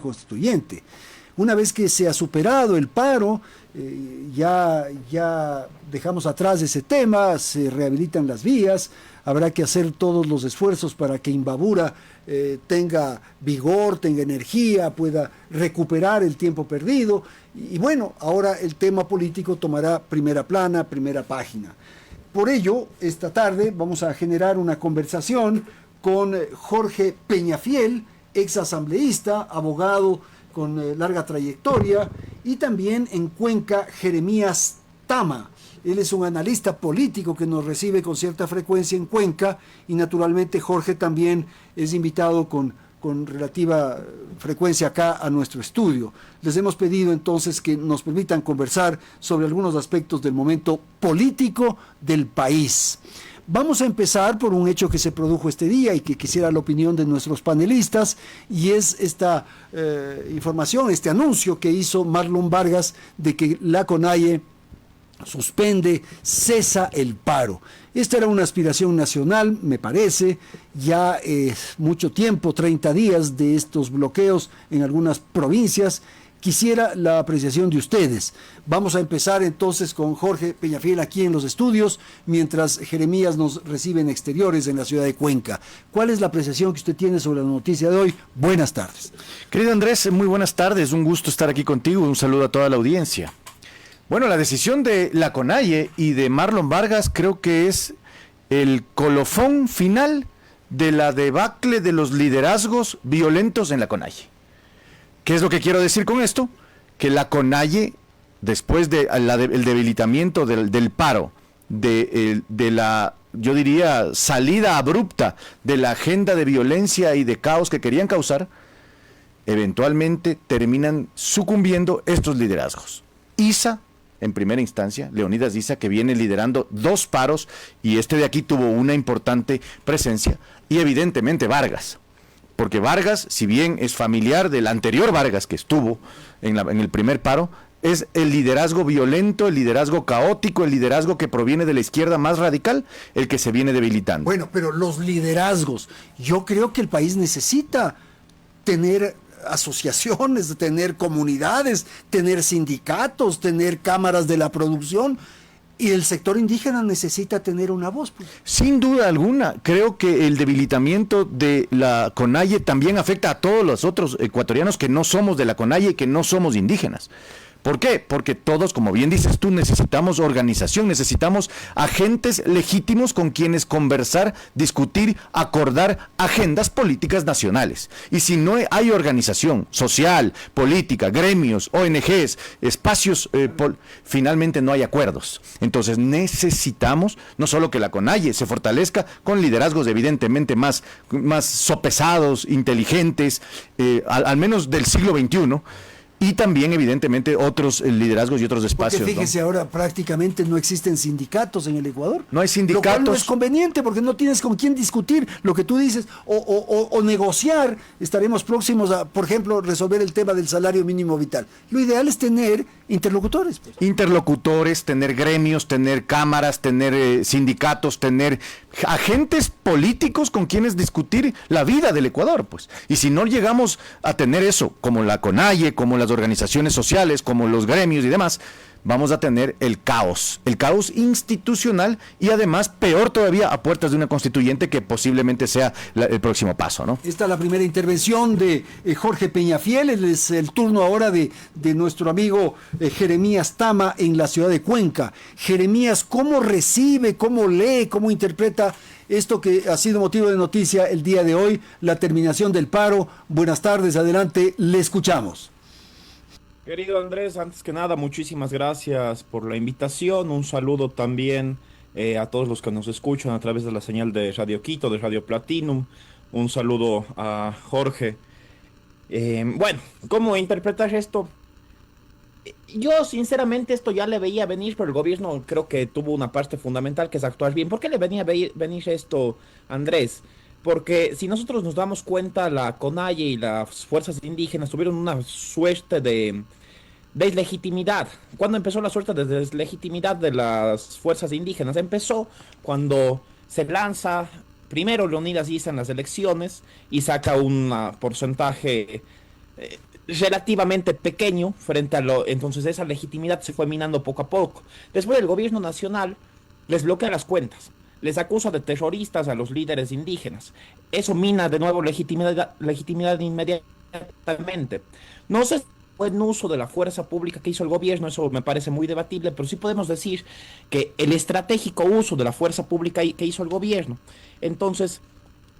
constituyente. Una vez que se ha superado el paro, ya dejamos atrás ese tema, se rehabilitan las vías, habrá que hacer todos los esfuerzos para que Imbabura tenga vigor, tenga energía, pueda recuperar el tiempo perdido. Y bueno, ahora el tema político tomará primera plana, primera página. Por ello, esta tarde vamos a generar una conversación con Jorge Peñafiel, ex asambleísta, abogado con larga trayectoria, y también en Cuenca, Jeremías Tama. Él es un analista político que nos recibe con cierta frecuencia en Cuenca, y naturalmente Jorge también es invitado con relativa frecuencia acá a nuestro estudio. Les hemos pedido entonces que nos permitan conversar sobre algunos aspectos del momento político del país. Vamos a empezar por un hecho que se produjo este día y que quisiera la opinión de nuestros panelistas, y es esta información, este anuncio que hizo Marlon Vargas de que la CONAIE suspende, cesa el paro. Esta era una aspiración nacional, me parece, ya mucho tiempo, 30 días de estos bloqueos en algunas provincias. Quisiera la apreciación de ustedes. Vamos a empezar entonces con Jorge Peñafiel aquí en los estudios, mientras Jeremías nos recibe en exteriores en la ciudad de Cuenca. ¿Cuál es la apreciación que usted tiene sobre la noticia de hoy? Buenas tardes. Querido Andrés, muy buenas tardes, un gusto estar aquí contigo, un saludo a toda la audiencia. Bueno, la decisión de la CONAIE y de Marlon Vargas creo que es el colofón final de la debacle de los liderazgos violentos en la CONAIE. ¿Qué es lo que quiero decir con esto? Que la CONAIE, después del debilitamiento del paro, de la, yo diría, salida abrupta de la agenda de violencia y de caos que querían causar, eventualmente terminan sucumbiendo estos liderazgos. ISA, en primera instancia, Leonidas Issa, que viene liderando 2 paros, y este de aquí tuvo una importante presencia, y evidentemente Vargas, porque Vargas, si bien es familiar del anterior Vargas que estuvo en el primer paro, es el liderazgo violento, el liderazgo caótico, el liderazgo que proviene de la izquierda más radical, el que se viene debilitando. Bueno, pero los liderazgos, yo creo que el país necesita tener asociaciones, tener comunidades, tener sindicatos, tener cámaras de la producción, y el sector indígena necesita tener una voz. Pues. Sin duda alguna, creo que el debilitamiento de la CONAIE también afecta a todos los otros ecuatorianos que no somos de la CONAIE y que no somos indígenas. ¿Por qué? Porque todos, como bien dices tú, necesitamos organización, necesitamos agentes legítimos con quienes conversar, discutir, acordar agendas políticas nacionales. Y si no hay organización social, política, gremios, ONGs, espacios, finalmente no hay acuerdos. Entonces necesitamos no solo que la CONAIE se fortalezca con liderazgos evidentemente más sopesados, inteligentes, al menos del siglo XXI, y también, evidentemente, otros liderazgos y otros espacios. Porque fíjese, ¿no? Ahora prácticamente no existen sindicatos en el Ecuador. No hay sindicatos. Lo cual no es conveniente porque no tienes con quién discutir lo que tú dices o negociar. Estaremos próximos a, por ejemplo, resolver el tema del salario mínimo vital. Lo ideal es tener interlocutores. Pues. Interlocutores, tener gremios, tener cámaras, tener sindicatos, tener agentes políticos con quienes discutir la vida del Ecuador, pues. Y si no llegamos a tener eso, como la CONAIE, como las organizaciones sociales, como los gremios y demás, vamos a tener el caos institucional, y además, peor todavía, a puertas de una constituyente que posiblemente sea el próximo paso, ¿no? Esta es la primera intervención de Jorge Peñafiel. Es el turno ahora de nuestro amigo Jeremías Tama en la ciudad de Cuenca. Jeremías, ¿cómo recibe, cómo lee, cómo interpreta esto que ha sido motivo de noticia el día de hoy, la terminación del paro? Buenas tardes, adelante, le escuchamos. Querido Andrés, antes que nada, muchísimas gracias por la invitación. Un saludo también a todos los que nos escuchan a través de la señal de Radio Quito, de Radio Platinum. Un saludo a Jorge. Bueno, ¿cómo interpretar esto? Yo, sinceramente, esto ya le veía venir, pero el gobierno creo que tuvo una parte fundamental, que es actuar bien. ¿Por qué le venía a venir esto, Andrés? Porque si nosotros nos damos cuenta, la CONAIE y las fuerzas indígenas tuvieron una suerte de deslegitimidad. ¿Cuándo empezó la suerte de deslegitimidad de las fuerzas indígenas? Empezó cuando se lanza primero Leonidas Issa en las elecciones y saca un porcentaje relativamente pequeño frente a lo, entonces esa legitimidad se fue minando poco a poco. Después el gobierno nacional les bloquea las cuentas, les acusa de terroristas a los líderes indígenas. Eso mina de nuevo legitimidad inmediatamente. No sé si fue en uso de la fuerza pública que hizo el gobierno, eso me parece muy debatible, pero sí podemos decir que el estratégico uso de la fuerza pública que hizo el gobierno. Entonces,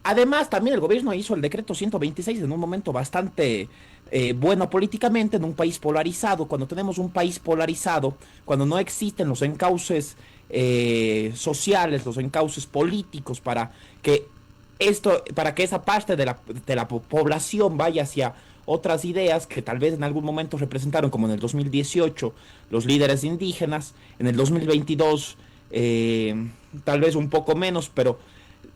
además, también el gobierno hizo el decreto 126 en un momento bastante bueno políticamente, en un país polarizado. Cuando tenemos un país polarizado, cuando no existen los encauces sociales, los encauces políticos para que esa parte de la población vaya hacia otras ideas que tal vez en algún momento representaron, como en el 2018 los líderes indígenas, en el 2022 tal vez un poco menos, pero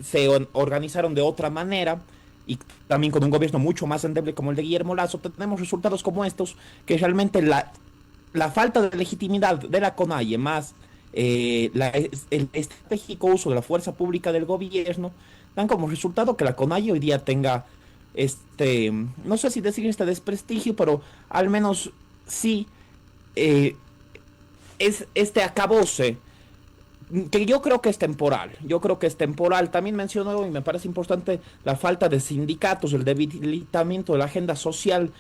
se organizaron de otra manera, y también con un gobierno mucho más endeble como el de Guillermo Lasso, tenemos resultados como estos, que realmente la falta de legitimidad de la CONAIE más el estratégico uso de la fuerza pública del gobierno dan como resultado que la CONAIE hoy día tenga no sé si decir desprestigio, pero al menos sí es este acabose que yo creo que es temporal. También mencionó, y me parece importante, la falta de sindicatos, el debilitamiento de la agenda social.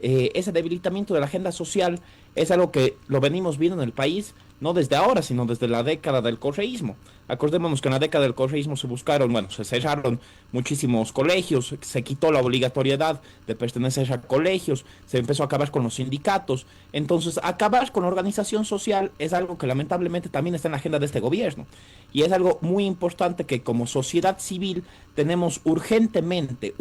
Ese debilitamiento de la agenda social es algo que lo venimos viendo en el país, no desde ahora, sino desde la década del correísmo. Acordémonos que en la década del correísmo se cerraron muchísimos colegios, se quitó la obligatoriedad de pertenecer a colegios, se empezó a acabar con los sindicatos. Entonces, acabar con la organización social es algo que lamentablemente también está en la agenda de este gobierno. Y es algo muy importante que como sociedad civil tenemos urgentemente,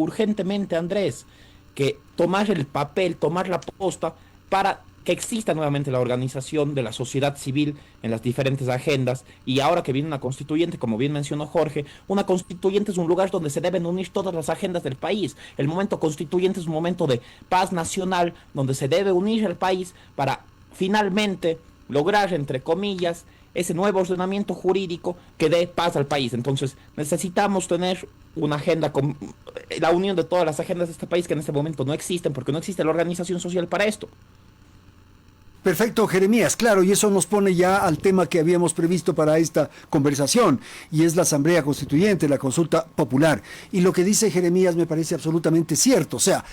Andrés, que tomar el papel, tomar la posta para que exista nuevamente la organización de la sociedad civil en las diferentes agendas. Y ahora que viene una constituyente, como bien mencionó Jorge, una constituyente es un lugar donde se deben unir todas las agendas del país. El momento constituyente es un momento de paz nacional, donde se debe unir el país para finalmente lograr, entre comillas, ese nuevo ordenamiento jurídico que dé paz al país. Entonces necesitamos tener una agenda con la unión de todas las agendas de este país que en este momento no existen, porque no existe la organización social para esto. Perfecto, Jeremías, claro, y eso nos pone ya al tema que habíamos previsto para esta conversación, y es la Asamblea Constituyente, la consulta popular. Y lo que dice Jeremías me parece absolutamente cierto. O sea,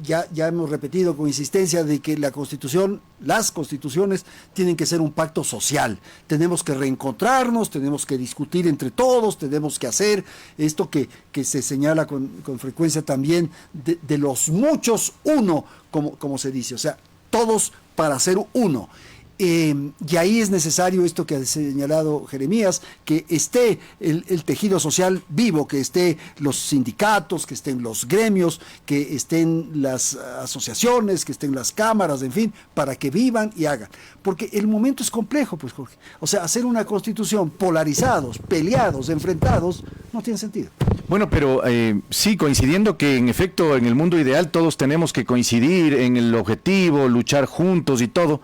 ya hemos repetido con insistencia de que la Constitución, las constituciones tienen que ser un pacto social. Tenemos que reencontrarnos, tenemos que discutir entre todos, tenemos que hacer esto que se señala con frecuencia también de los muchos uno, como se dice. O sea, todos para ser uno. Y ahí es necesario esto que ha señalado Jeremías, que esté el tejido social vivo, que esté los sindicatos, que estén los gremios, que estén las asociaciones, que estén las cámaras, en fin, para que vivan y hagan. Porque el momento es complejo, pues, Jorge. O sea, hacer una constitución polarizados, peleados, enfrentados, no tiene sentido. Bueno, pero sí, coincidiendo que en efecto en el mundo ideal todos tenemos que coincidir en el objetivo, luchar juntos y todo.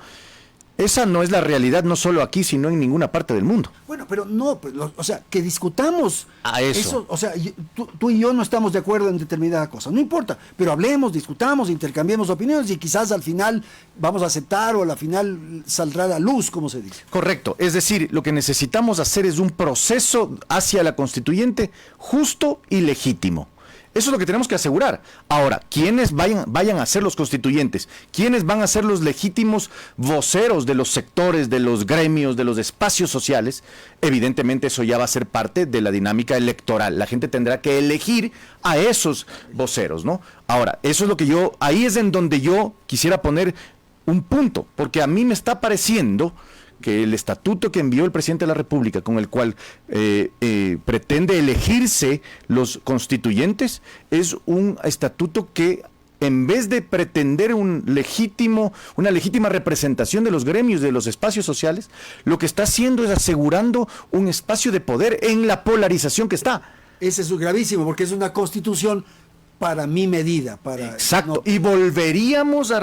Esa no es la realidad, no solo aquí, sino en ninguna parte del mundo. Bueno, pero no, pues, o sea, que discutamos eso. O sea, tú y yo no estamos de acuerdo en determinada cosa, no importa, pero hablemos, discutamos, intercambiemos opiniones y quizás al final vamos a aceptar o al final saldrá la luz, como se dice. Correcto, es decir, lo que necesitamos hacer es un proceso hacia la constituyente justo y legítimo. Eso es lo que tenemos que asegurar. Ahora, ¿quiénes vayan a ser los constituyentes? ¿Quiénes van a ser los legítimos voceros de los sectores, de los gremios, de los espacios sociales? Evidentemente eso ya va a ser parte de la dinámica electoral. La gente tendrá que elegir a esos voceros, ¿no? Ahora, eso es lo que ahí es en donde yo quisiera poner un punto, porque a mí me está pareciendo que el estatuto que envió el presidente de la República, con el cual pretende elegirse los constituyentes, es un estatuto que, en vez de pretender una legítima representación de los gremios, de los espacios sociales, lo que está haciendo es asegurando un espacio de poder en la polarización que está. Ese es gravísimo, porque es una constitución para mi medida. Exacto, y volveríamos a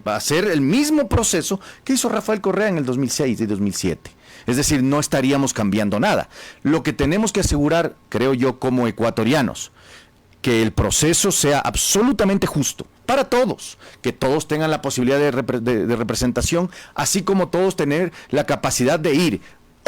hacer el mismo proceso que hizo Rafael Correa en el 2006 y 2007. Es decir, no estaríamos cambiando nada. Lo que tenemos que asegurar, creo yo, como ecuatorianos, que el proceso sea absolutamente justo, para todos, que todos tengan la posibilidad de representación, así como todos tener la capacidad de ir.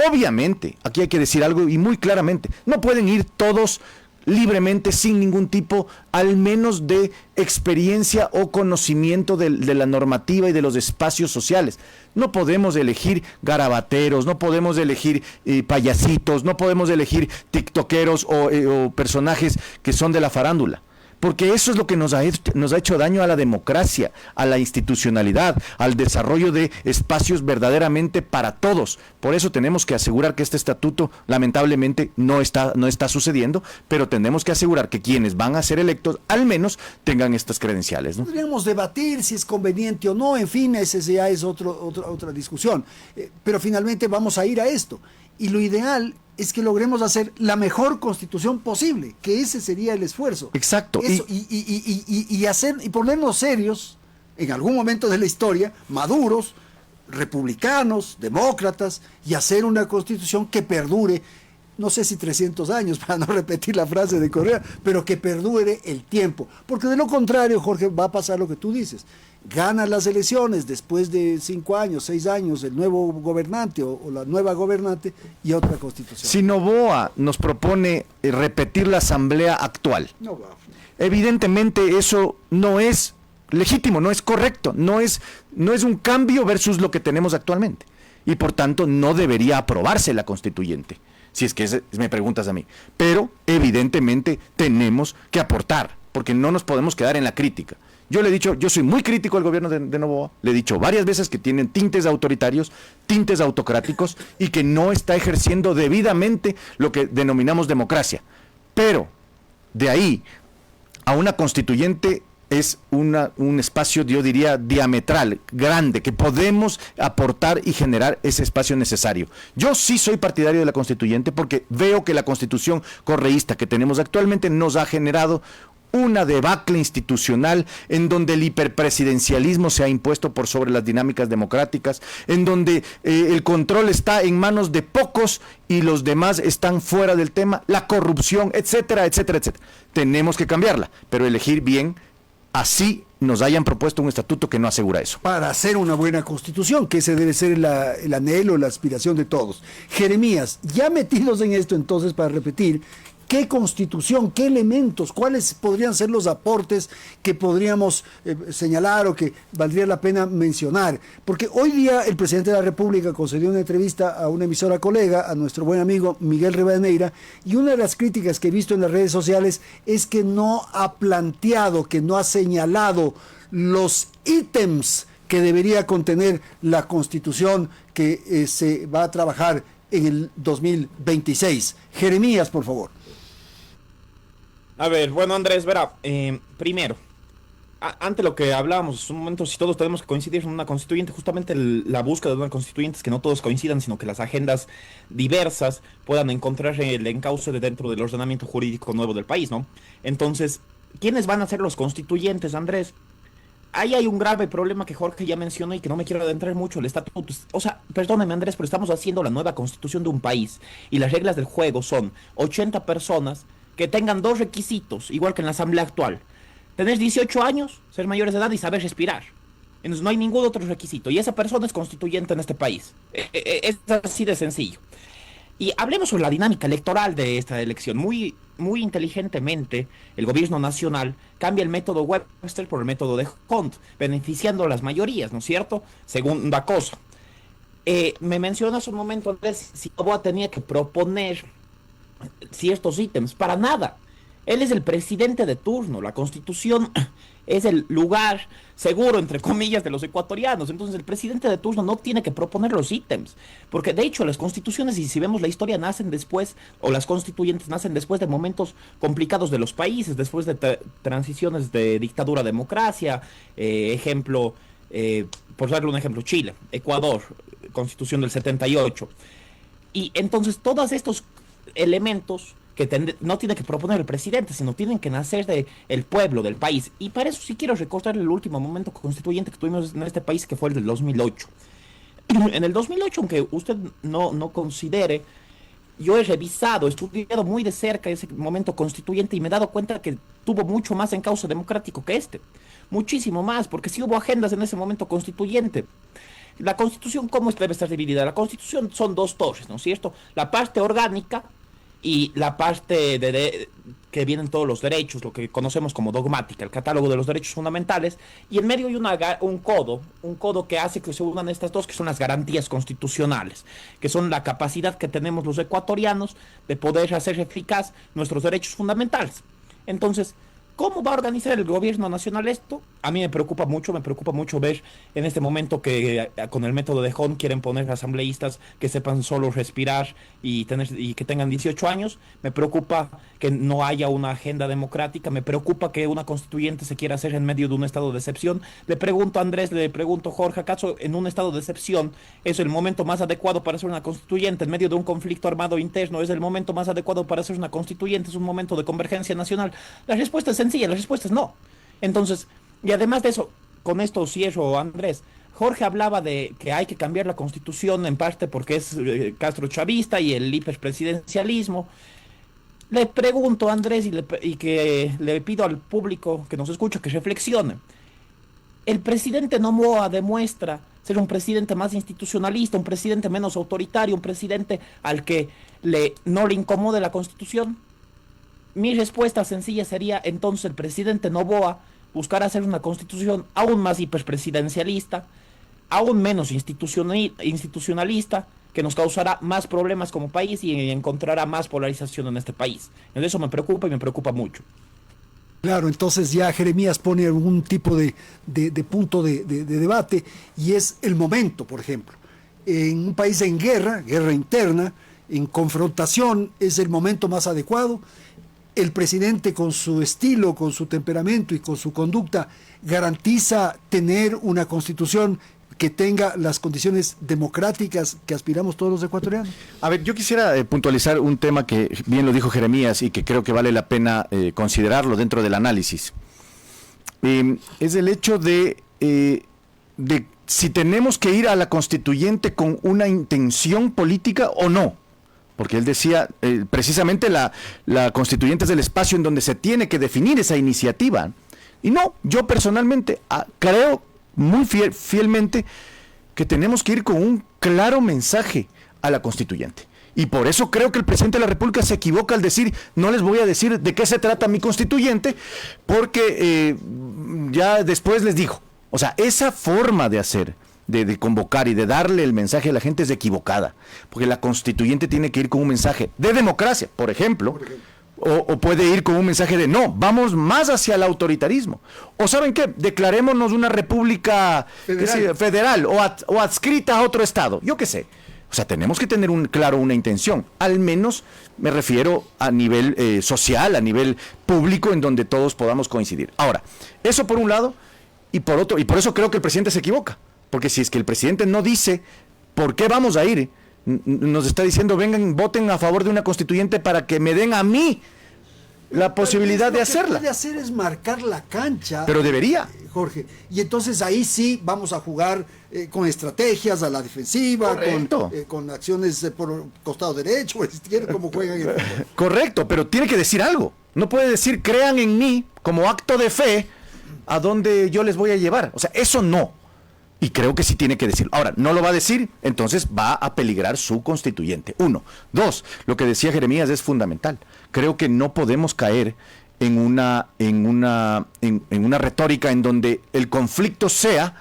Obviamente, aquí hay que decir algo y muy claramente, no pueden ir todos libremente sin ningún tipo, al menos de experiencia o conocimiento de la normativa y de los espacios sociales. No podemos elegir garabateros, no podemos elegir payasitos, no podemos elegir tiktokeros o personajes que son de la farándula. Porque eso es lo que nos ha hecho daño a la democracia, a la institucionalidad, al desarrollo de espacios verdaderamente para todos. Por eso tenemos que asegurar que este estatuto lamentablemente no está sucediendo, pero tenemos que asegurar que quienes van a ser electos al menos tengan estas credenciales, ¿no? Podríamos debatir si es conveniente o no, en fin, ese ya es otra discusión. Pero finalmente vamos a ir a esto. Y lo ideal es que logremos hacer la mejor constitución posible, que ese sería el esfuerzo. Exacto. Eso, y ponernos serios en algún momento de la historia, maduros, republicanos, demócratas, y hacer una constitución que perdure, no sé si 300 años, para no repetir la frase de Correa, pero que perdure el tiempo. Porque de lo contrario, Jorge, va a pasar lo que tú dices. Gana las elecciones después de 5 años, 6 años, el nuevo gobernante o la nueva gobernante y otra constitución. Si Noboa nos propone repetir la asamblea actual, No va. evidentemente eso no es legítimo, no es correcto, no es un cambio versus lo que tenemos actualmente. Y por tanto no debería aprobarse la constituyente, si es que me preguntas a mí. Pero evidentemente tenemos que aportar, porque no nos podemos quedar en la crítica. Yo le he dicho, yo soy muy crítico al gobierno de Noboa, le he dicho varias veces que tienen tintes autoritarios, tintes autocráticos y que no está ejerciendo debidamente lo que denominamos democracia. Pero de ahí a una constituyente es un espacio, yo diría, diametral, grande, que podemos aportar y generar ese espacio necesario. Yo sí soy partidario de la constituyente porque veo que la constitución correísta que tenemos actualmente nos ha generado una debacle institucional en donde el hiperpresidencialismo se ha impuesto por sobre las dinámicas democráticas, en donde el control está en manos de pocos y los demás están fuera del tema, la corrupción, etcétera, etcétera, etcétera. Tenemos que cambiarla, pero elegir bien, así nos hayan propuesto un estatuto que no asegura eso. Para hacer una buena constitución, que ese debe ser el anhelo, la aspiración de todos. Jeremías, ya metidos en esto entonces, para repetir, ¿qué constitución, qué elementos, cuáles podrían ser los aportes que podríamos señalar o que valdría la pena mencionar? Porque hoy día el presidente de la República concedió una entrevista a una emisora colega, a nuestro buen amigo Miguel Rivadeneira, y una de las críticas que he visto en las redes sociales es que no ha planteado, que no ha señalado los ítems que debería contener la constitución que se va a trabajar en el 2026. Jeremías, por favor. A ver, bueno, Andrés, verá, primero, ante lo que hablábamos hace un momento, si todos tenemos que coincidir en una constituyente, justamente la búsqueda de una constituyente es que no todos coincidan, sino que las agendas diversas puedan encontrar el encauce dentro del ordenamiento jurídico nuevo del país, ¿no? Entonces, ¿quiénes van a ser los constituyentes, Andrés? Ahí hay un grave problema que Jorge ya mencionó y que no me quiero adentrar mucho, el estatuto. O sea, perdóname, Andrés, pero estamos haciendo la nueva constitución de un país y las reglas del juego son 80 personas que tengan 2 requisitos, igual que en la asamblea actual. Tener 18 años, ser mayores de edad y saber respirar. Entonces no hay ningún otro requisito. Y esa persona es constituyente en este país. Es así de sencillo. Y hablemos sobre la dinámica electoral de esta elección. Muy inteligentemente, el gobierno nacional cambia el método Webster por el método de Hunt, beneficiando a las mayorías, ¿no es cierto? Segunda cosa. Me mencionas un momento, Andrés, si Noboa tenía que proponer ciertos ítems, para nada. Él es el presidente de turno, la constitución es el lugar seguro, entre comillas, de los ecuatorianos. Entonces el presidente de turno no tiene que proponer los ítems, porque de hecho las constituciones, y si vemos la historia, nacen después, o las constituyentes nacen después de momentos complicados de los países, después de transiciones de dictadura a democracia, ejemplo, por darle un ejemplo, Chile, Ecuador, constitución del 78. Y entonces todos estos elementos que no tiene que proponer el presidente, sino tienen que nacer del pueblo, del país. Y para eso sí quiero recordar el último momento constituyente que tuvimos en este país, que fue el del 2008. En el 2008, aunque usted no considere, yo he revisado, estudiado muy de cerca ese momento constituyente y me he dado cuenta que tuvo mucho más encauce democrático que este. muchísimo más, porque sí hubo agendas en ese momento constituyente. La Constitución, ¿cómo debe estar dividida? La Constitución son dos torres, ¿no es cierto? La parte orgánica y la parte que vienen todos los derechos, lo que conocemos como dogmática, el catálogo de los derechos fundamentales, y en medio hay un codo que hace que se unan estas dos, que son las garantías constitucionales, que son la capacidad que tenemos los ecuatorianos de poder hacer eficaz nuestros derechos fundamentales. Entonces, ¿cómo va a organizar el gobierno nacional esto? A mí me preocupa mucho ver en este momento que con el método de Hon quieren poner asambleístas que sepan solo respirar y que tengan 18 años. Me preocupa que no haya una agenda democrática, me preocupa que una constituyente se quiera hacer en medio de un estado de excepción. Le pregunto a Andrés, le pregunto a Jorge, ¿acaso en un estado de excepción es el momento más adecuado para hacer una constituyente? En medio de un conflicto armado interno, ¿es el momento más adecuado para hacer una constituyente? ¿Es un momento de convergencia nacional? La respuesta es sencilla, la respuesta es no. Entonces, y además de eso, con esto cierro, Andrés, Jorge hablaba de que hay que cambiar la constitución en parte porque es Castro chavista y el hiperpresidencialismo. Le pregunto, Andrés, y que le pido al público que nos escucha que reflexione. El presidente Noboa demuestra ser un presidente más institucionalista, un presidente menos autoritario, un presidente al que no le incomode la constitución. Mi respuesta sencilla sería, entonces, el presidente Noboa buscar hacer una constitución aún más hiperpresidencialista, aún menos institucionalista, que nos causará más problemas como país y encontrará más polarización en este país. Eso me preocupa y me preocupa mucho. Claro, entonces ya Jeremías pone algún tipo de punto de debate, y es el momento, por ejemplo. En un país en guerra interna, en confrontación, es el momento más adecuado. El presidente, con su estilo, con su temperamento y con su conducta, garantiza tener una constitución que tenga las condiciones democráticas que aspiramos todos los ecuatorianos. A ver, yo quisiera puntualizar un tema que bien lo dijo Jeremías y que creo que vale la pena considerarlo dentro del análisis. Es el hecho de si tenemos que ir a la constituyente con una intención política o no. Porque él decía, precisamente la constituyente es el espacio en donde se tiene que definir esa iniciativa. Y no, yo personalmente creo muy fielmente que tenemos que ir con un claro mensaje a la constituyente. Y por eso creo que el presidente de la República se equivoca al decir, no les voy a decir de qué se trata mi constituyente, porque ya después les digo. O sea, esa forma de hacer, de convocar y de darle el mensaje a la gente es equivocada, porque la constituyente tiene que ir con un mensaje de democracia, por ejemplo, o puede ir con un mensaje de no, vamos más hacia el autoritarismo, o ¿saben qué? Declarémonos una república federal o adscrita a otro estado, yo qué sé. O sea, tenemos que tener una intención, al menos me refiero a nivel social, a nivel público, en donde todos podamos coincidir. Ahora, eso por un lado, y por otro, y por eso creo que el presidente se equivoca. Porque si es que el presidente no dice por qué vamos a ir, nos está diciendo, vengan, voten a favor de una constituyente para que me den a mí la posibilidad de hacerla. Lo que puede hacer es marcar la cancha. Pero debería. Jorge. Y entonces ahí sí vamos a jugar con estrategias a la defensiva, con acciones por costado derecho, o izquierdo, como juegan el fútbol. Correcto, pero tiene que decir algo. No puede decir, crean en mí, como acto de fe, a dónde yo les voy a llevar. O sea, eso no. Y creo que sí tiene que decir. Ahora, no lo va a decir, entonces va a peligrar su constituyente. 1. 2. Lo que decía Jeremías es fundamental. Creo que no podemos caer en una retórica en donde el conflicto sea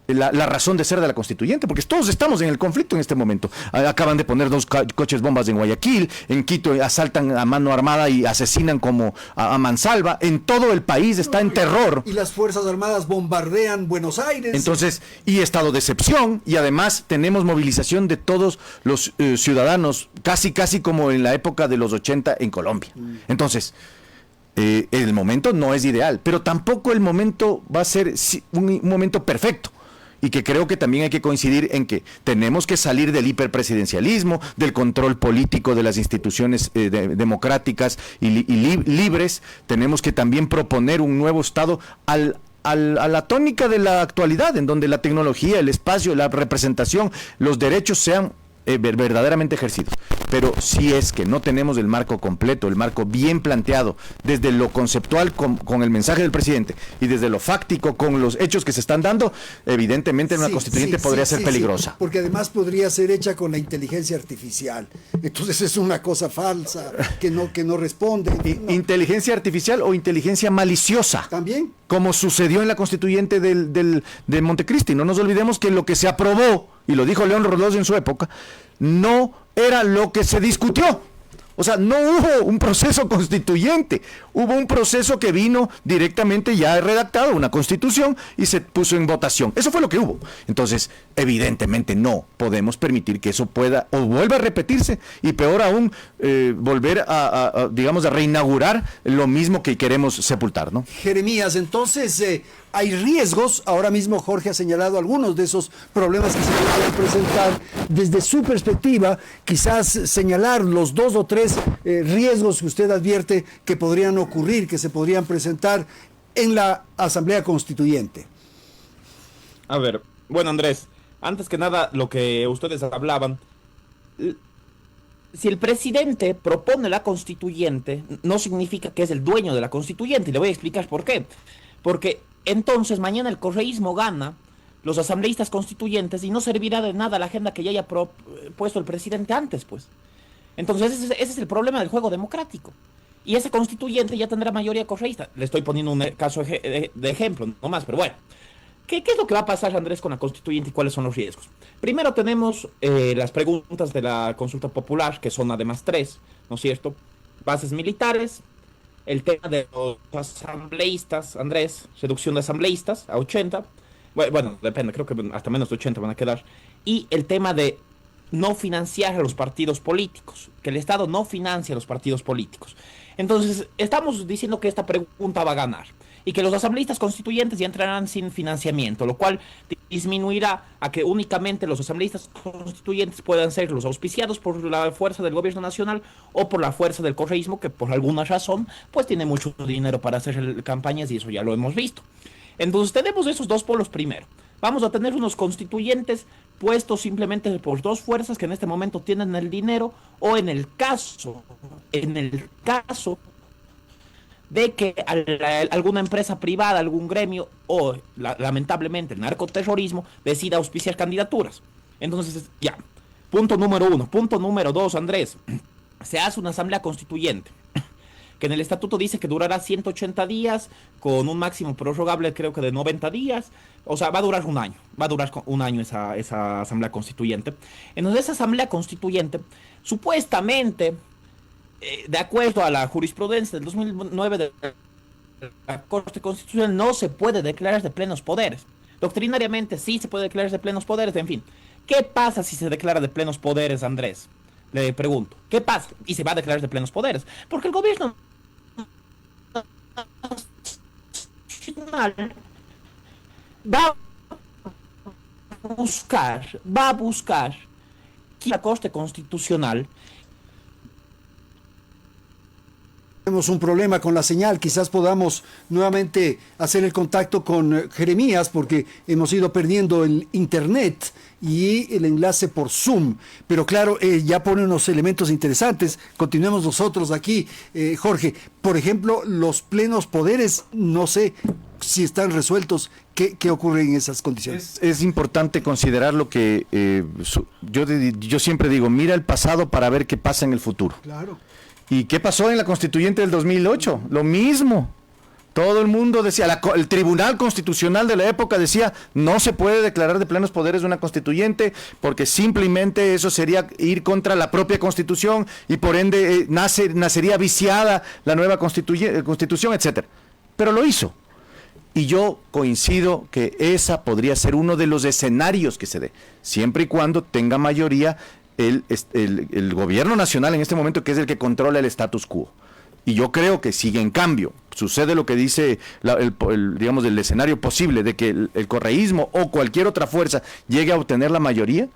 la razón de ser de la constituyente, porque todos estamos en el conflicto en este momento. Acaban de poner 2 coches bombas en Guayaquil, en Quito asaltan a mano armada y asesinan como a mansalva, en todo el país está en terror. Y las Fuerzas Armadas bombardean Buenos Aires. Entonces, y estado de excepción, y además tenemos movilización de todos los ciudadanos, casi como en la época de los 80 en Colombia. Entonces, el momento no es ideal, pero tampoco el momento va a ser un momento perfecto. Y que creo que también hay que coincidir en que tenemos que salir del hiperpresidencialismo, del control político de las instituciones democráticas y libres. Tenemos que también proponer un nuevo Estado a la tónica de la actualidad, en donde la tecnología, el espacio, la representación, los derechos sean verdaderamente ejercidos. Pero si es que no tenemos el marco completo, el marco bien planteado, desde lo conceptual con el mensaje del presidente y desde lo fáctico con los hechos que se están dando, evidentemente una constituyente podría ser peligrosa. Porque además podría ser hecha con la inteligencia artificial. Entonces es una cosa falsa que no responde. ¿Inteligencia artificial o inteligencia maliciosa? También. Como sucedió en la constituyente de Montecristi. No nos olvidemos que lo que se aprobó, y lo dijo León Rodós en su época, no era lo que se discutió. O sea, no hubo un proceso constituyente, hubo un proceso que vino directamente ya redactado, una constitución, y se puso en votación. Eso fue lo que hubo. Entonces, evidentemente no podemos permitir que eso pueda o vuelva a repetirse, y peor aún, volver digamos, a reinaugurar lo mismo que queremos sepultar, ¿no? Jeremías, entonces hay riesgos. Ahora mismo Jorge ha señalado algunos de esos problemas que se pueden presentar. Desde su perspectiva, quizás señalar los 2 o 3 riesgos que usted advierte que podrían ocurrir, que se podrían presentar en la Asamblea Constituyente. A ver, bueno, Andrés, antes que nada, lo que ustedes hablaban, si el presidente propone la constituyente, no significa que es el dueño de la constituyente, y le voy a explicar por qué. Porque entonces mañana el correísmo gana los asambleístas constituyentes y no servirá de nada la agenda que ya haya puesto el presidente antes, pues. Entonces ese es el problema del juego democrático. Y ese constituyente ya tendrá mayoría correísta. Le estoy poniendo un caso de ejemplo, no más, pero bueno. ¿Qué es lo que va a pasar, Andrés, con la constituyente y cuáles son los riesgos? Primero tenemos las preguntas de la consulta popular, que son además 3, ¿no es cierto? Bases militares, el tema de los asambleístas, Andrés, reducción de asambleístas a 80, bueno, depende, creo que hasta menos de 80 van a quedar, y el tema de no financiar a los partidos políticos, que el Estado no financia a los partidos políticos. Entonces, estamos diciendo que esta pregunta va a ganar y que los asambleístas constituyentes ya entrarán sin financiamiento, lo cual disminuirá a que únicamente los asambleístas constituyentes puedan ser los auspiciados por la fuerza del gobierno nacional o por la fuerza del correísmo, que por alguna razón pues tiene mucho dinero para hacer campañas, y eso ya lo hemos visto. Entonces tenemos esos dos polos primero. Vamos a tener unos constituyentes puestos simplemente por 2 fuerzas que en este momento tienen el dinero, o en el caso de que alguna empresa privada, algún gremio o lamentablemente el narcoterrorismo decida auspiciar candidaturas. Entonces, ya, punto número 1. Punto número 2, Andrés, se hace una asamblea constituyente que en el estatuto dice que durará 180 días con un máximo prorrogable, creo que de 90 días. O sea, va a durar un año esa asamblea constituyente. Entonces, esa asamblea constituyente, supuestamente, de acuerdo a la jurisprudencia del 2009 de la Corte Constitucional, no se puede declarar de plenos poderes. Doctrinariamente sí se puede declarar de plenos poderes, en fin. ¿Qué pasa si se declara de plenos poderes, Andrés? Le pregunto, ¿qué pasa? Y se va a declarar de plenos poderes. Porque el gobierno nacional va a buscar que la Corte Constitucional. Tenemos un problema con la señal, quizás podamos nuevamente hacer el contacto con Jeremías, porque hemos ido perdiendo el internet y el enlace por Zoom, pero claro, ya pone unos elementos interesantes. Continuemos nosotros aquí, Jorge. Por ejemplo, los plenos poderes, no sé si están resueltos. ¿Qué ocurre en esas condiciones? Es importante considerar lo que yo siempre digo: mira el pasado para ver qué pasa en el futuro. Claro. ¿Y qué pasó en la Constituyente del 2008? Lo mismo. Todo el mundo decía, el Tribunal Constitucional de la época decía, no se puede declarar de plenos poderes una constituyente porque simplemente eso sería ir contra la propia Constitución y por ende nacería viciada la nueva Constitución, etcétera. Pero lo hizo. Y yo coincido que esa podría ser uno de los escenarios que se dé, siempre y cuando tenga mayoría el gobierno nacional en este momento, que es el que controla el status quo. Y yo creo que si en cambio sucede lo que dice digamos, el escenario posible de que el correísmo o cualquier otra fuerza llegue a obtener la mayoría,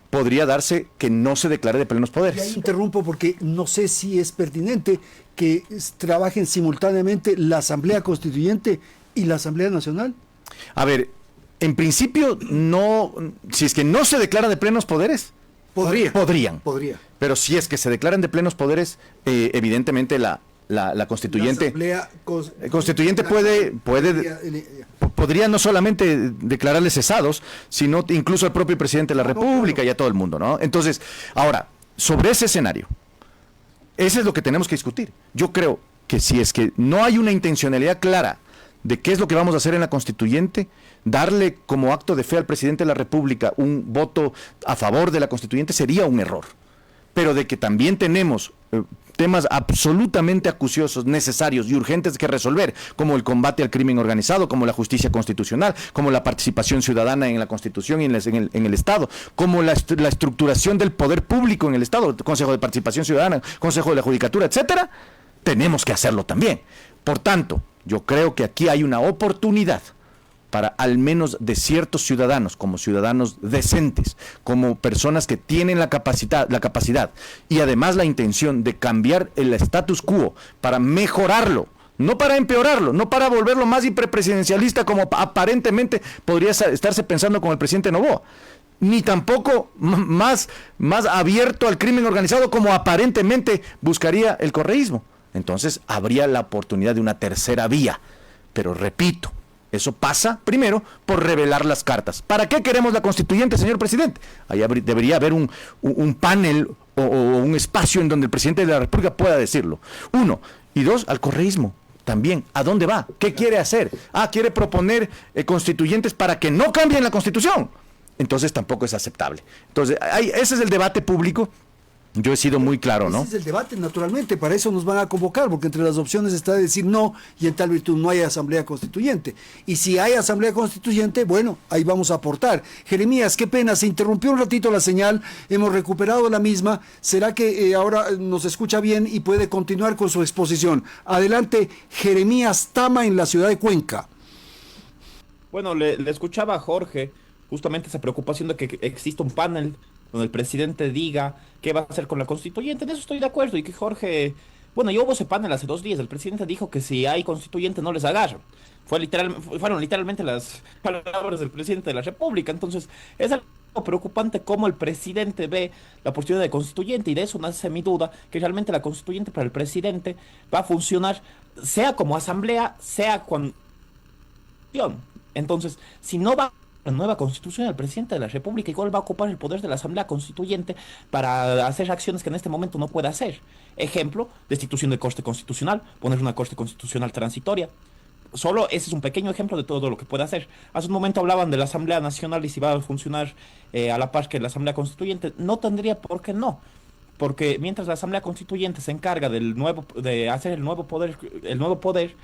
podría darse que no se declare de plenos poderes. Y ahí interrumpo porque no sé si es pertinente que trabajen simultáneamente la Asamblea Constituyente y la Asamblea Nacional. A ver, en principio no, si es que no se declara de plenos poderes, Podrían. Podría. Pero si es que se declaran de plenos poderes, evidentemente la constituyente, constituyente podría no solamente declararles cesados, sino incluso al propio presidente de la República y a todo el mundo, ¿no? Entonces, ahora, sobre ese escenario, ese es lo que tenemos que discutir. Yo creo que si es que no hay una intencionalidad clara de qué es lo que vamos a hacer en la constituyente, darle como acto de fe al presidente de la República un voto a favor de la constituyente sería un error. Pero de que también tenemos temas absolutamente acuciosos, necesarios y urgentes que resolver, como el combate al crimen organizado, como la justicia constitucional, como la participación ciudadana en la Constitución y en el Estado, como la estructuración del poder público en el Estado, Consejo de Participación Ciudadana, Consejo de la Judicatura, etcétera, tenemos que hacerlo también. Por tanto, yo creo que aquí hay una oportunidad para al menos de ciertos ciudadanos, como ciudadanos decentes, como personas que tienen la capacidad y además la intención de cambiar el status quo para mejorarlo, no para empeorarlo, no para volverlo más hiperpresidencialista como aparentemente podría estarse pensando con el presidente Noboa, ni tampoco más abierto al crimen organizado como aparentemente buscaría el correísmo. Entonces habría la oportunidad de una tercera vía, pero repito, eso pasa, primero, por revelar las cartas. ¿Para qué queremos la constituyente, señor presidente? Ahí debería haber un panel o un espacio en donde el presidente de la República pueda decirlo. Uno. Y dos, al correísmo. También, ¿a dónde va? ¿Qué quiere hacer? Quiere proponer constituyentes para que no cambien la Constitución. Entonces tampoco es aceptable. Entonces, ese es el debate público. Yo he sido muy claro, ¿no? Ese es el debate, naturalmente, para eso nos van a convocar, porque entre las opciones está decir no, y en tal virtud no hay asamblea constituyente. Y si hay asamblea constituyente, bueno, ahí vamos a aportar. Jeremías, qué pena, se interrumpió un ratito la señal, hemos recuperado la misma. ¿Será que ahora nos escucha bien y puede continuar con su exposición? Adelante, Jeremías Tama en la ciudad de Cuenca. Bueno, le escuchaba a Jorge justamente esa preocupación de que exista un panel donde el presidente diga qué va a hacer con la constituyente. En eso estoy de acuerdo. Y que Jorge, bueno, yo hubo ese panel hace 2 días. El presidente dijo que si hay constituyente no les agarran. Fueron literalmente las palabras del presidente de la República. Entonces, es algo preocupante cómo el presidente ve la posibilidad de constituyente, y de eso nace mi duda, que realmente la constituyente para el presidente va a funcionar, sea como asamblea, sea con... Entonces, si no va la nueva constitución, el presidente de la República igual va a ocupar el poder de la Asamblea Constituyente para hacer acciones que en este momento no puede hacer. Ejemplo, destitución del Corte Constitucional, poner una Corte Constitucional transitoria. Solo ese es un pequeño ejemplo de todo lo que puede hacer. Hace un momento hablaban de la Asamblea Nacional y si va a funcionar a la par que la Asamblea Constituyente. No tendría por qué no. Porque mientras la Asamblea Constituyente se encarga de hacer el nuevo poder,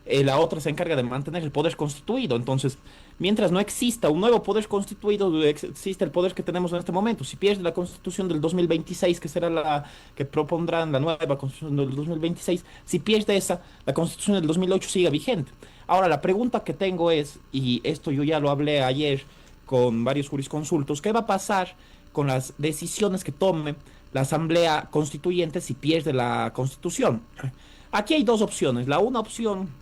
la otra se encarga de mantener el poder constituido. Entonces, mientras no exista un nuevo poder constituido, existe el poder que tenemos en este momento. Si pierde la constitución del 2026, que será la que propondrán la nueva constitución del 2026, si pierde esa, la constitución del 2008 sigue vigente. Ahora, la pregunta que tengo es, y esto yo ya lo hablé ayer con varios jurisconsultos, ¿qué va a pasar con las decisiones que tome la Asamblea Constituyente si pierde la constitución? Aquí hay 2 opciones. La una opción,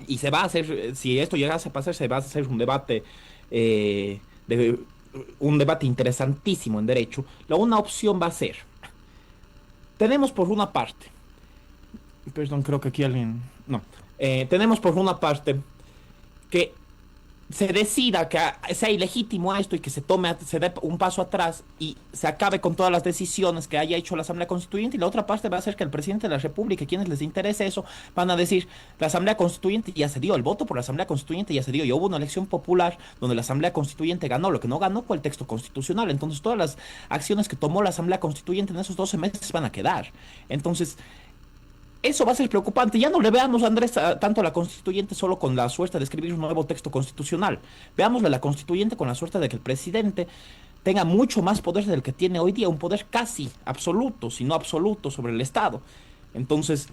y se va a hacer, si esto llegase a pasar, se va a hacer un debate interesantísimo en derecho. La una opción va a ser, tenemos por una parte, perdón, creo que aquí alguien, no, tenemos por una parte que se decida que sea ilegítimo esto y que se dé un paso atrás y se acabe con todas las decisiones que haya hecho la Asamblea Constituyente, y la otra parte va a ser que el presidente de la República y quienes les interese eso van a decir, la Asamblea Constituyente ya se dio, el voto por la Asamblea Constituyente ya se dio, y hubo una elección popular donde la Asamblea Constituyente ganó, lo que no ganó fue el texto constitucional. Entonces todas las acciones que tomó la Asamblea Constituyente en esos 12 meses van a quedar. Entonces eso va a ser preocupante. Ya no le veamos, Andrés, tanto a la constituyente solo con la suerte de escribir un nuevo texto constitucional. Veámosle a la constituyente con la suerte de que el presidente tenga mucho más poder del que tiene hoy día, un poder casi absoluto, si no absoluto, sobre el Estado. Entonces,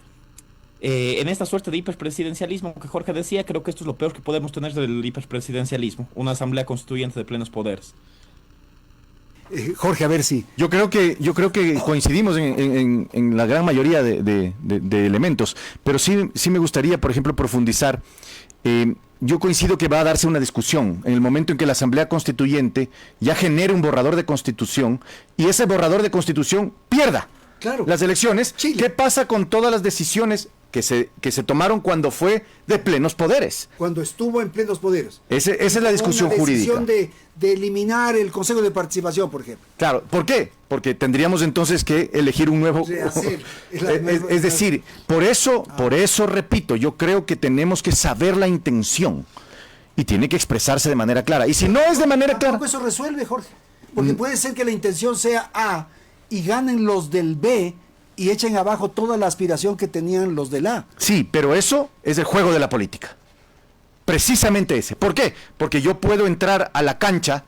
en esta suerte de hiperpresidencialismo que Jorge decía, creo que esto es lo peor que podemos tener del hiperpresidencialismo, una asamblea constituyente de plenos poderes. Jorge, a ver si... Yo creo que coincidimos en la gran mayoría de elementos, pero sí me gustaría, por ejemplo, profundizar yo coincido que va a darse una discusión en el momento en que la Asamblea Constituyente ya genere un borrador de constitución y ese borrador de constitución pierda las elecciones. Chile. ¿Qué pasa con todas las decisiones que se tomaron cuando fue de plenos poderes? Cuando estuvo en plenos poderes. Esa es la discusión jurídica. La decisión de eliminar el Consejo de Participación, por ejemplo. Claro, ¿por qué? Porque tendríamos entonces que elegir un nuevo... es decir, por eso repito, yo creo que tenemos que saber la intención y tiene que expresarse de manera clara. Y si no es de manera clara... Eso resuelve, Jorge. Porque puede ser que la intención sea A y ganen los del B y echen abajo toda la aspiración que tenían los del A. Sí, pero eso es el juego de la política. Precisamente ese. ¿Por qué? Porque yo puedo entrar a la cancha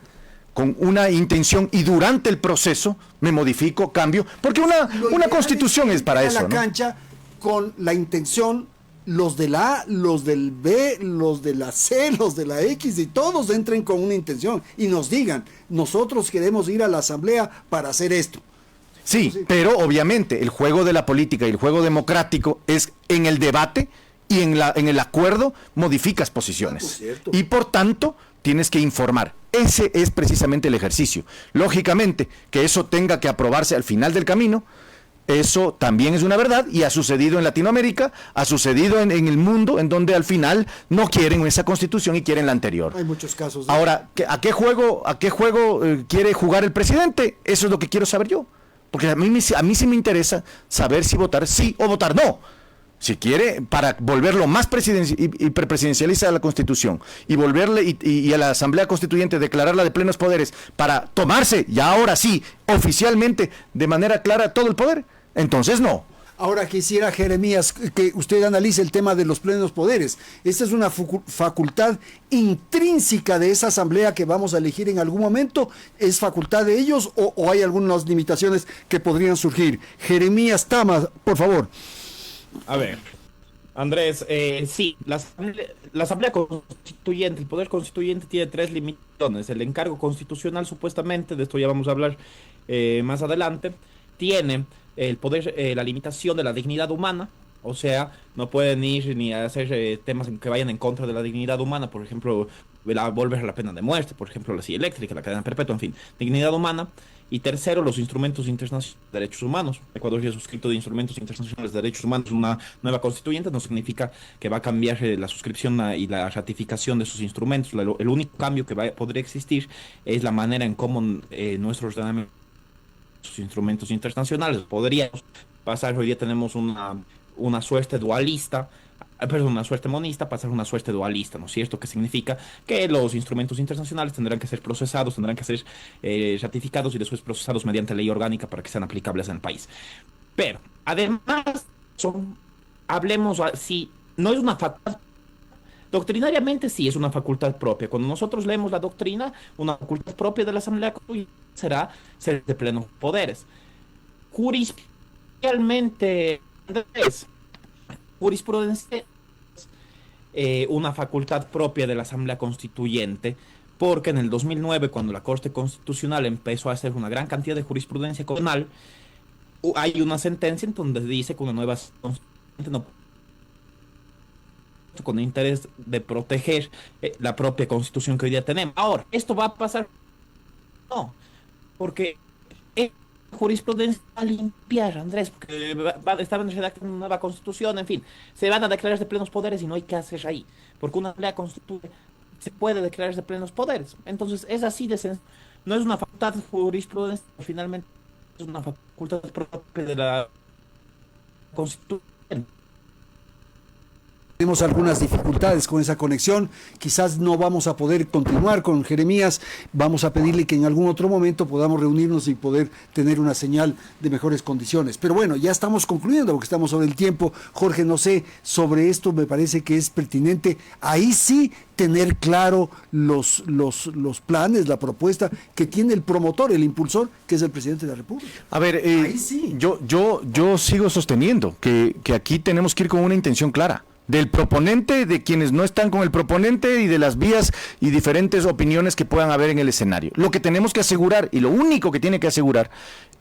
con una intención y durante el proceso me modifico, cambio, porque una constitución es para eso, ¿no? A la cancha con la intención, los del A, los del B, los de la C, los de la X, y todos entren con una intención y nos digan, nosotros queremos ir a la asamblea para hacer esto. Sí, pero obviamente el juego de la política y el juego democrático es en el debate y en el acuerdo modificas posiciones. Y por tanto, tienes que informar. Ese es precisamente el ejercicio. Lógicamente, que eso tenga que aprobarse al final del camino, eso también es una verdad y ha sucedido en Latinoamérica, ha sucedido en el mundo, en donde al final no quieren esa constitución y quieren la anterior. Hay muchos casos. Ahora, ¿a qué juego quiere jugar el presidente? Eso es lo que quiero saber yo. Porque a mí sí me interesa saber si votar sí o votar no. Si quiere, para volverlo más hiperpresidencialista a la Constitución y volverle y a la Asamblea Constituyente declararla de plenos poderes para tomarse, ya ahora sí, oficialmente, de manera clara, todo el poder, entonces no. Ahora quisiera, Jeremías, que usted analice el tema de los plenos poderes. ¿Esta es una facultad intrínseca de esa asamblea que vamos a elegir en algún momento? ¿Es facultad de ellos o hay algunas limitaciones que podrían surgir? Jeremías Tama, por favor. A ver, Andrés, sí, la Asamblea Constituyente, el Poder Constituyente tiene 3 limitaciones. El encargo constitucional, supuestamente, de esto ya vamos a hablar más adelante, tiene el poder, la limitación de la dignidad humana, o sea, no pueden ir ni a hacer temas que vayan en contra de la dignidad humana, por ejemplo, volver la pena de muerte, por ejemplo, la silla eléctrica, la cadena perpetua, en fin, dignidad humana. Y tercero, los instrumentos internacionales de derechos humanos. Ecuador ya ha suscrito de instrumentos internacionales de derechos humanos una nueva constituyente, no significa que va a cambiar la suscripción y la ratificación de esos instrumentos. El único cambio que podría existir es la manera en cómo nuestro ordenamiento, sus instrumentos internacionales, podríamos pasar, hoy día tenemos una suerte dualista, una suerte monista, pasar a una suerte dualista, ¿no es cierto? Que significa que los instrumentos internacionales tendrán que ser procesados, tendrán que ser ratificados y después procesados mediante ley orgánica para que sean aplicables en el país. Pero, además, hablemos, si no es una facultad, doctrinariamente sí es una facultad propia. Cuando nosotros leemos la doctrina, una facultad propia de la Asamblea Constituyente será ser de plenos poderes. Jurisprudencialmente, una facultad propia de la Asamblea Constituyente, porque en el 2009, cuando la Corte Constitucional empezó a hacer una gran cantidad de jurisprudencia constitucional, hay una sentencia en donde dice que una nueva constituyente no, con el interés de proteger la propia constitución que hoy día tenemos. Ahora, ¿esto va a pasar? No, porque jurisprudencia va a limpiar, Andrés, porque estaban redactando una nueva constitución, en fin, se van a declarar de plenos poderes y no hay que hacer ahí, porque una asamblea constituyente se puede declarar de plenos poderes. Entonces es así de sencillo. No es una facultad de jurisprudencia, finalmente es una facultad propia de la constitución. Tenemos algunas dificultades con esa conexión, quizás no vamos a poder continuar con Jeremías, vamos a pedirle que en algún otro momento podamos reunirnos y poder tener una señal de mejores condiciones. Pero bueno, ya estamos concluyendo porque estamos sobre el tiempo. Jorge, no sé, sobre esto me parece que es pertinente, ahí sí tener claro los planes, la propuesta que tiene el promotor, el impulsor, que es el presidente de la República. A ver, ahí sí. yo sigo sosteniendo que aquí tenemos que ir con una intención clara. Del proponente, de quienes no están con el proponente y de las vías y diferentes opiniones que puedan haber en el escenario. Lo que tenemos que asegurar, y lo único que tiene que asegurar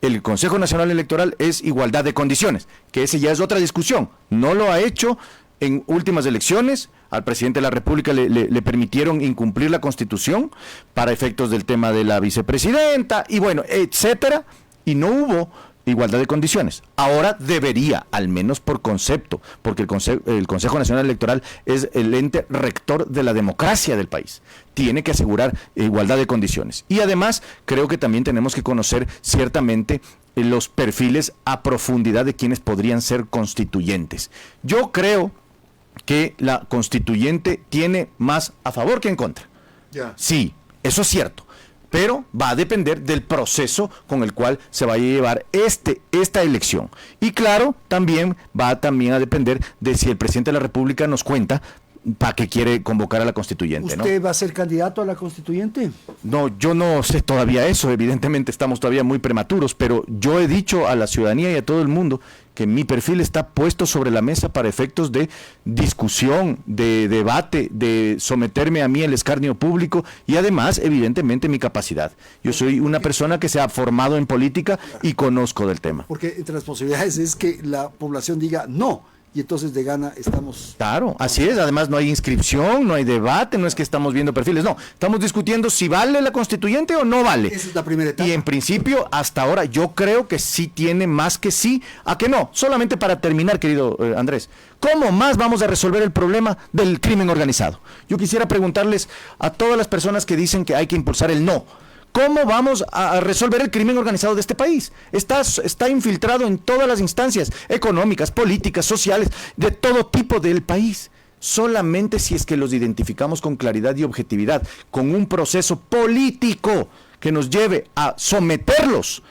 el Consejo Nacional Electoral es igualdad de condiciones, que ese ya es otra discusión. No lo ha hecho en últimas elecciones al presidente de la República le permitieron incumplir la Constitución para efectos del tema de la vicepresidenta y bueno, etcétera, y no hubo igualdad de condiciones. Ahora debería, al menos por concepto, porque el Consejo Nacional Electoral es el ente rector de la democracia del país. Tiene que asegurar igualdad de condiciones. Y además, creo que también tenemos que conocer ciertamente los perfiles a profundidad de quienes podrían ser constituyentes. Yo creo que la constituyente tiene más a favor que en contra. Ya. Sí, eso es cierto. Pero va a depender del proceso con el cual se vaya a llevar esta elección. Y claro, también va a depender de si el presidente de la República nos cuenta para qué quiere convocar a la constituyente, ¿no? ¿Usted va a ser candidato a la constituyente? No, yo no sé todavía eso, evidentemente estamos todavía muy prematuros, pero yo he dicho a la ciudadanía y a todo el mundo que mi perfil está puesto sobre la mesa para efectos de discusión, de debate, de someterme a mí al escarnio público y además, evidentemente, mi capacidad. Yo soy una persona que se ha formado en política y conozco del tema. Porque entre las posibilidades es que la población diga no, y entonces de gana estamos... Claro, así es, además no hay inscripción, no hay debate, no es que estamos viendo perfiles, no, estamos discutiendo si vale la constituyente o no vale. Esa es la primera etapa. Y en principio, hasta ahora, yo creo que sí tiene más que sí, a que no. Solamente para terminar, querido Andrés, ¿cómo más vamos a resolver el problema del crimen organizado? Yo quisiera preguntarles a todas las personas que dicen que hay que impulsar el no. ¿Cómo vamos a resolver el crimen organizado de este país? Está infiltrado en todas las instancias económicas, políticas, sociales, de todo tipo del país. Solamente si es que los identificamos con claridad y objetividad, con un proceso político que nos lleve a someterlos,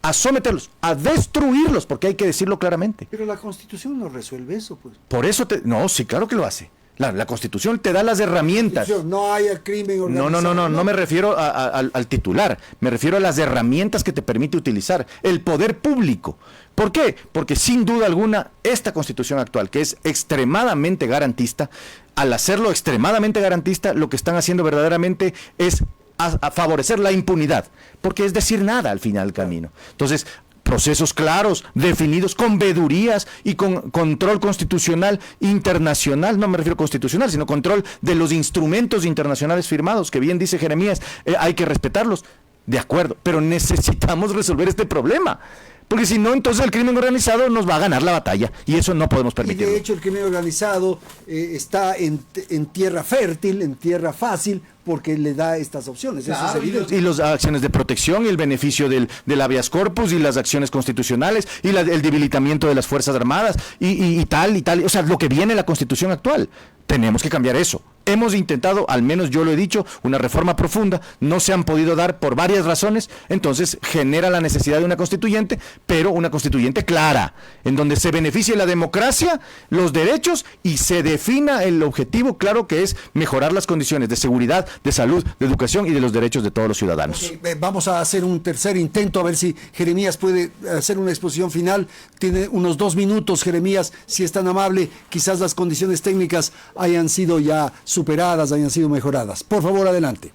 a destruirlos, porque hay que decirlo claramente. Pero la Constitución no resuelve eso, pues. Por eso, no, sí, claro que lo hace. La Constitución te da las herramientas. No haya crimen organizado. No me refiero al titular, me refiero a las herramientas que te permite utilizar el poder público. ¿Por qué? Porque sin duda alguna esta Constitución actual, que es extremadamente garantista, al hacerlo extremadamente garantista, lo que están haciendo verdaderamente es a favorecer la impunidad, porque es decir nada al final del camino. Entonces, procesos claros, definidos, con vedurías y con control constitucional internacional, no me refiero constitucional, sino control de los instrumentos internacionales firmados, que bien dice Jeremías, hay que respetarlos, de acuerdo, pero necesitamos resolver este problema. Porque si no, entonces el crimen organizado nos va a ganar la batalla y eso no podemos permitirlo. Y de hecho el crimen organizado está en tierra fértil, en tierra fácil, porque le da estas opciones. Claro, eso es evidente. y las acciones de protección y el beneficio del habeas corpus y las acciones constitucionales y el debilitamiento de las Fuerzas Armadas y tal, o sea, lo que viene en la Constitución actual. Tenemos que cambiar eso. Hemos intentado, al menos yo lo he dicho, una reforma profunda, no se han podido dar por varias razones, entonces genera la necesidad de una constituyente, pero una constituyente clara, en donde se beneficie la democracia, los derechos y se defina el objetivo claro que es mejorar las condiciones de seguridad, de salud, de educación y de los derechos de todos los ciudadanos. Okay, vamos a hacer un tercer intento, a ver si Jeremías puede hacer una exposición final. Tiene unos 2 minutos, Jeremías, si es tan amable, quizás las condiciones técnicas hayan sido ya superadas, hayan sido mejoradas. Por favor, adelante.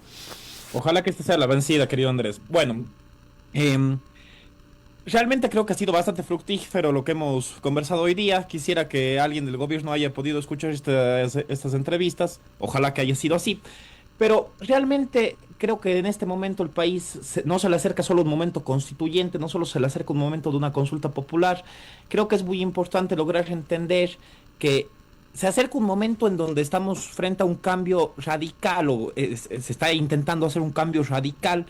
Ojalá que esta sea la vencida, querido Andrés. Bueno, realmente creo que ha sido bastante fructífero lo que hemos conversado hoy día. Quisiera que alguien del gobierno haya podido escuchar estas entrevistas. Ojalá que haya sido así. Pero realmente creo que en este momento el país no se le acerca solo un momento constituyente, no solo se le acerca un momento de una consulta popular. Creo que es muy importante lograr entender que se acerca un momento en donde estamos frente a un cambio radical o se está intentando hacer un cambio radical.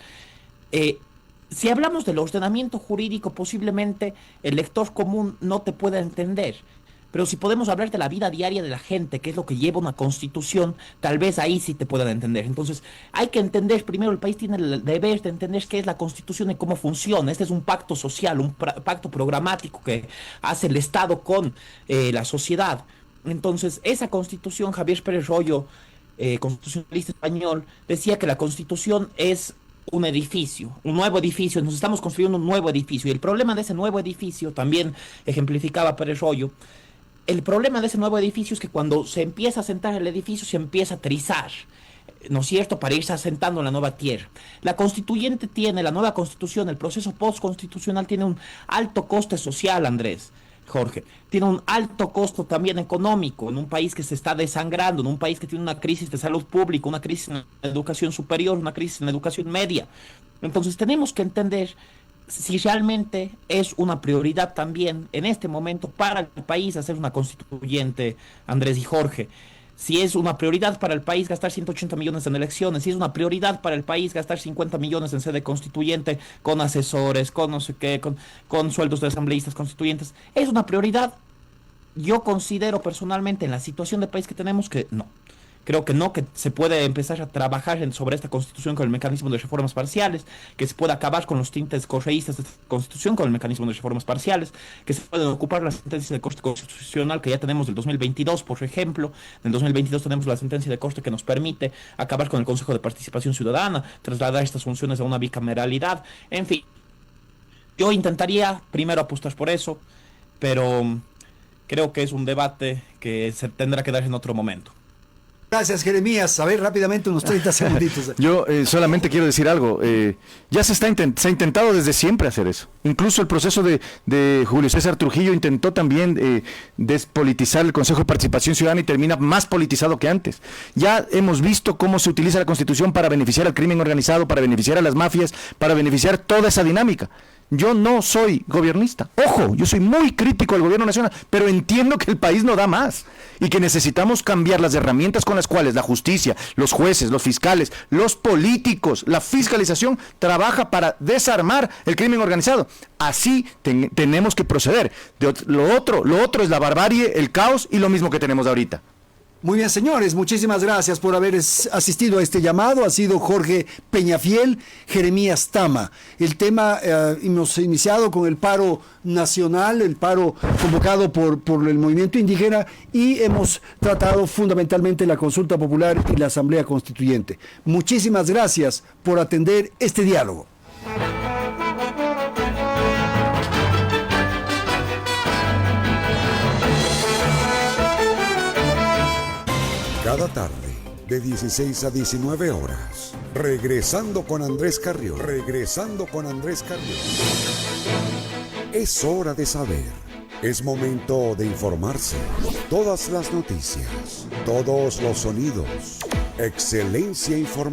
Si hablamos del ordenamiento jurídico, posiblemente el lector común no te pueda entender. Pero si podemos hablar de la vida diaria de la gente, que es lo que lleva una constitución, tal vez ahí sí te puedan entender. Entonces, hay que entender, primero el país tiene el deber de entender qué es la constitución y cómo funciona. Este es un pacto social, un pacto programático que hace el Estado con la sociedad. Entonces, esa constitución, Javier Pérez Royo, constitucionalista español, decía que la constitución es un edificio, un nuevo edificio, nos estamos construyendo un nuevo edificio. Y el problema de ese nuevo edificio, también ejemplificaba Pérez Royo, el problema de ese nuevo edificio es que cuando se empieza a sentar el edificio, se empieza a trizar, ¿no es cierto?, para irse asentando en la nueva tierra. La nueva constitución, el proceso postconstitucional tiene un alto coste social, Andrés. Jorge. Tiene un alto costo también económico en un país que se está desangrando, en un país que tiene una crisis de salud pública, una crisis en educación superior, una crisis en educación media. Entonces tenemos que entender si realmente es una prioridad también en este momento para el país hacer una constituyente, Andrés y Jorge. Si es una prioridad para el país gastar 180 millones en elecciones, si es una prioridad para el país gastar 50 millones en sede constituyente con asesores, con no sé qué, con sueldos de asambleístas constituyentes, es una prioridad. Yo considero personalmente en la situación de país que tenemos que no. Creo que no, que se puede empezar a trabajar sobre esta constitución con el mecanismo de reformas parciales, que se puede acabar con los tintes correístas de esta constitución con el mecanismo de reformas parciales, que se pueden ocupar las sentencias de corte constitucional que ya tenemos del 2022, por ejemplo. En el 2022 tenemos la sentencia de corte que nos permite acabar con el Consejo de Participación Ciudadana, trasladar estas funciones a una bicameralidad. En fin, yo intentaría primero apostar por eso, pero creo que es un debate que se tendrá que dar en otro momento. Gracias, Jeremías. A ver, rápidamente, unos 30 segunditos. Yo solamente quiero decir algo. Ya se ha intentado desde siempre hacer eso. Incluso el proceso de Julio César Trujillo intentó también despolitizar el Consejo de Participación Ciudadana y termina más politizado que antes. Ya hemos visto cómo se utiliza la Constitución para beneficiar al crimen organizado, para beneficiar a las mafias, para beneficiar toda esa dinámica. Yo no soy gobernista. Ojo, yo soy muy crítico al gobierno nacional, pero entiendo que el país no da más y que necesitamos cambiar las herramientas con las cuales la justicia, los jueces, los fiscales, los políticos, la fiscalización trabaja para desarmar el crimen organizado. Así tenemos que proceder. Lo otro es la barbarie, el caos y lo mismo que tenemos ahorita. Muy bien, señores, muchísimas gracias por haber asistido a este llamado. Ha sido Jorge Peñafiel, Jeremías Tama. El tema, hemos iniciado con el paro nacional, el paro convocado por el movimiento indígena, y hemos tratado fundamentalmente la consulta popular y la asamblea constituyente. Muchísimas gracias por atender este diálogo. Cada tarde, de 16 a 19 horas. Regresando con Andrés Carrión. Es hora de saber. Es momento de informarse. Todas las noticias. Todos los sonidos. Excelencia informativa.